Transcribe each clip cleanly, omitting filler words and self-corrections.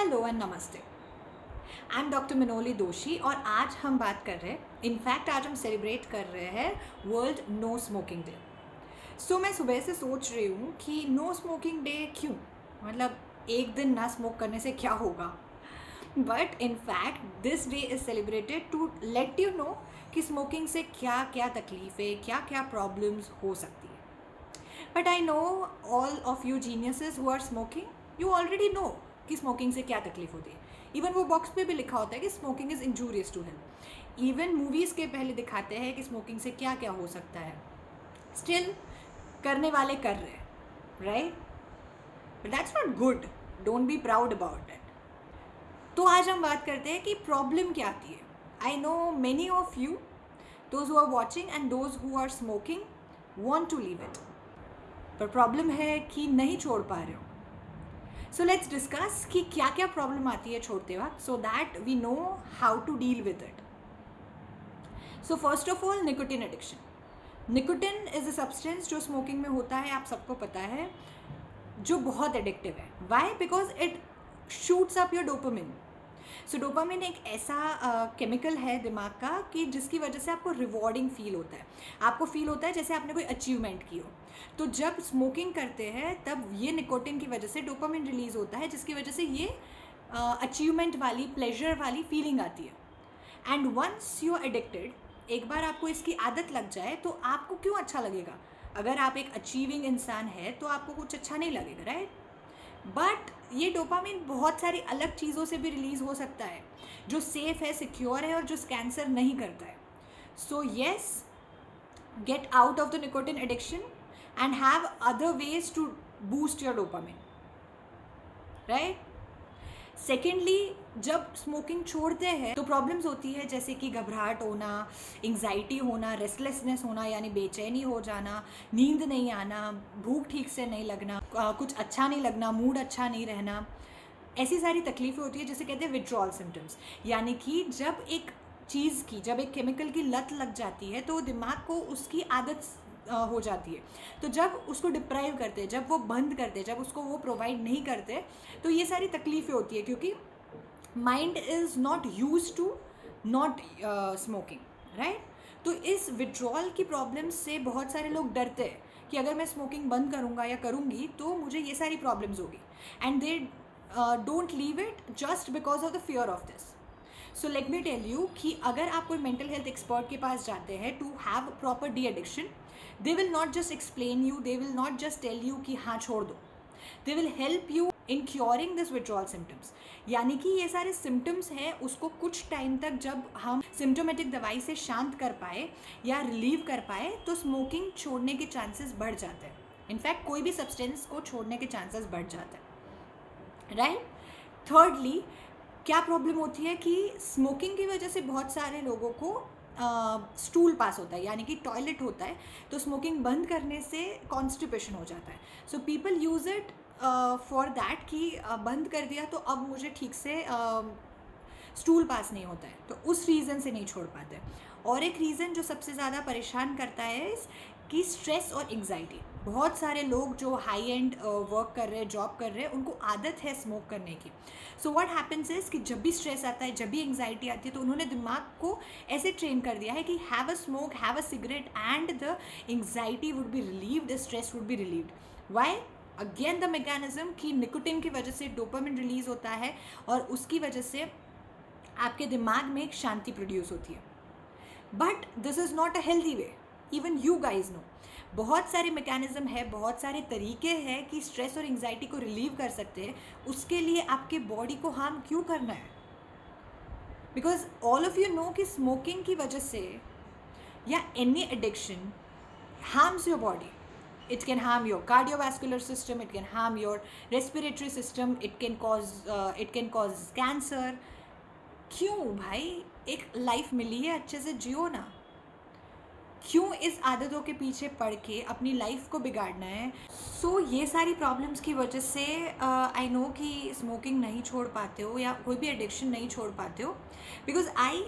Hello and नमस्ते। I am doctor Manoli दोषी और आज हम बात कर रहे हैं, इनफैक्ट आज हम सेलिब्रेट कर रहे हैं वर्ल्ड नो स्मोकिंग डे। सो मैं सुबह से सोच रही हूँ कि नो स्मोकिंग डे क्यों, मतलब एक दिन ना स्मोक करने से क्या होगा। But in fact this day is celebrated to let you know कि स्मोकिंग से क्या क्या तकलीफ़ें, क्या क्या प्रॉब्लम्स हो सकती है। But I know all of you geniuses who are smoking, you already know कि स्मोकिंग से क्या तकलीफ होती है। इवन वो बॉक्स पे भी लिखा होता है कि smoking is injurious to health. Even movies के पहले दिखाते हैं कि स्मोकिंग से क्या क्या हो सकता है। स्टिल करने वाले कर रहे हैं, right? But that's not good. Don't be proud about it. तो आज हम बात करते हैं कि प्रॉब्लम क्या आती है। I know many of you, those who are watching and those who are smoking, want to leave it, पर प्रॉब्लम है कि नहीं छोड़ पा रहे हो। सो लेट्स डिस्कस कि क्या क्या प्रॉब्लम आती है छोड़ते वक्त, so that we know how to deal with it. So first of all, nicotine addiction. Nicotine is a substance जो स्मोकिंग में होता है, आप सबको पता है, जो बहुत एडिक्टिव है। Why? Because it shoots up your dopamine. So dopamine एक ऐसा केमिकल है दिमाग का कि जिसकी वजह से आपको रिवॉर्डिंग फील होता है। आपको फील होता है जैसे आपने कोई अचीवमेंट की हो। तो जब स्मोकिंग करते हैं तब ये निकोटिन की वजह से डोपामिन रिलीज होता है, जिसकी वजह से ये अचीवमेंट वाली, प्लेजर वाली फीलिंग आती है। And once you are addicted, एक बार आपको इसकी आदत लग जाए तो आपको क्यों अच्छा लगेगा? अगर आप एक अचीविंग इंसान है तो आपको कुछ अच्छा नहीं लगेगा, राइट? बट ये डोपामिन बहुत सारी अलग चीज़ों से भी रिलीज़ हो सकता है जो सेफ है, सिक्योर है और जो कैंसर नहीं करता है। So yes, get out of the nicotine addiction and have other ways to boost your dopamine, right? Secondly, जब स्मोकिंग छोड़ते हैं तो प्रॉब्लम्स होती है, जैसे कि घबराहट होना, एंग्जाइटी होना, रेस्टलेसनेस होना यानी बेचैनी हो जाना, नींद नहीं आना, भूख ठीक से नहीं लगना, कुछ अच्छा नहीं लगना, मूड अच्छा नहीं रहना। ऐसी सारी तकलीफ़ें होती है जिसे कहते हैं विड्रॉल सिम्टम्स। यानी कि जब एक चीज़ की, जब एक केमिकल की लत लग जाती है तो दिमाग को उसकी आदत हो जाती है। तो जब उसको डिप्राइव करते हैं, जब वो बंद करते हैं, जब उसको वो प्रोवाइड नहीं करते, तो ये सारी तकलीफ़ें होती है, क्योंकि mind is not use to not smoking, right? तो इस विड्रॉल की प्रॉब्लम से बहुत सारे लोग डरते हैं कि अगर मैं स्मोकिंग बंद करूँगा या करूँगी तो मुझे ये सारी प्रॉब्लम्स होगी, and they don't leave it just because of the fear of this. So let me tell you कि अगर आप कोई मेंटल हेल्थ एक्सपर्ट के पास जाते हैं to have proper de addiction, they will not just explain you, they will not just tell you कि हाँ छोड़ दो, they will help you in curing this withdrawal symptoms. यानी कि ये सारे सिम्टम्स हैं, उसको कुछ टाइम तक जब हम सिम्टोमेटिक दवाई से शांत कर पाए या रिलीव कर पाए तो स्मोकिंग छोड़ने के चांसेस बढ़ जाते हैं। इनफैक्ट कोई भी सब्सटेंस को छोड़ने के चांसेस बढ़ जाते हैं, राइट? थर्डली, क्या प्रॉब्लम होती है कि स्मोकिंग की वजह से बहुत सारे लोगों को स्टूल पास होता है, यानी कि टॉयलेट होता है, तो स्मोकिंग बंद करने से कॉन्स्टिपेशन हो जाता है। So people use it for that कि बंद कर दिया तो अब मुझे ठीक से स्टूल पास नहीं होता है, तो उस रीज़न से नहीं छोड़ पाते। और एक रीज़न जो सबसे ज़्यादा परेशान करता है कि स्ट्रेस और एंग्जाइटी। बहुत सारे लोग जो हाई एंड वर्क कर रहे हैं, जॉब कर रहे हैं, उनको आदत है स्मोक करने की। सो व्हाट हैपेंस इज कि जब भी स्ट्रेस आता है, जब भी एंग्जाइटी आती है, तो उन्होंने दिमाग को ऐसे ट्रेन कर दिया है कि have a smoke, have a cigarette and the anxiety would be relieved, the stress would be relieved. Why? Again the mechanism कि निकोटिन की वजह से डोपामिन रिलीज होता है और उसकी वजह से आपके दिमाग में एक शांति प्रोड्यूस होती है। But this is not a healthy way, even you guys know. बहुत सारे मैकेनिज्म है, बहुत सारे तरीके हैं कि स्ट्रेस और एंग्जाइटी को रिलीव कर सकते हैं। उसके लिए आपके बॉडी को हार्म क्यों करना है? Because all of you know कि स्मोकिंग की वजह से या any addiction harms your body. It can harm your cardiovascular system, it can harm your respiratory system, it can cause cancer. क्यों भाई? एक लाइफ मिली है, अच्छे से जियो ना। क्यों इस आदतों के पीछे पड़ के अपनी लाइफ को बिगाड़ना है? सो ये सारी प्रॉब्लम्स की वजह से आई नो कि स्मोकिंग नहीं छोड़ पाते हो या कोई भी एडिक्शन नहीं छोड़ पाते हो, बिकॉज आई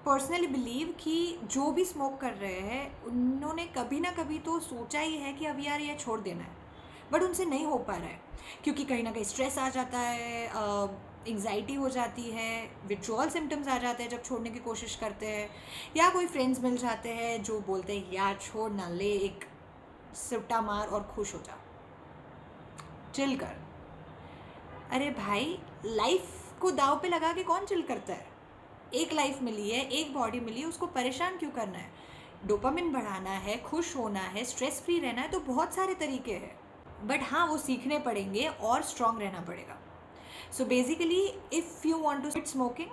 पर्सनली बिलीव कि जो भी स्मोक कर रहे हैं उन्होंने कभी ना कभी तो सोचा ही है कि अब यार ये छोड़ देना है, बट उनसे नहीं हो पा रहा है क्योंकि कहीं ना कहीं स्ट्रेस आ जाता है, एंग्जाइटी हो जाती है, विड्रॉल सिम्टम्स आ जाते हैं जब छोड़ने की कोशिश करते हैं, या कोई फ्रेंड्स मिल जाते हैं जो बोलते हैं यार छोड़ ना, ले एक सुट्टा मार और खुश हो जा, चिल कर। अरे भाई, लाइफ को दाव पे लगा के कौन चिल करता है? एक लाइफ मिली है, एक बॉडी मिली है, उसको परेशान क्यों करना है? डोपामिन बढ़ाना है, खुश होना है, स्ट्रेस फ्री रहना है, तो बहुत सारे तरीके हैं। बट हाँ, वो सीखने पड़ेंगे और स्ट्रांग रहना पड़ेगा। So basically, if you want to quit smoking,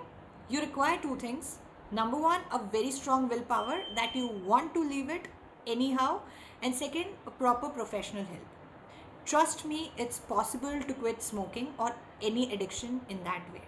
you require two things. Number one, a very strong willpower that you want to leave it anyhow. And second, a proper professional help. Trust me, it's possible to quit smoking or any addiction in that way.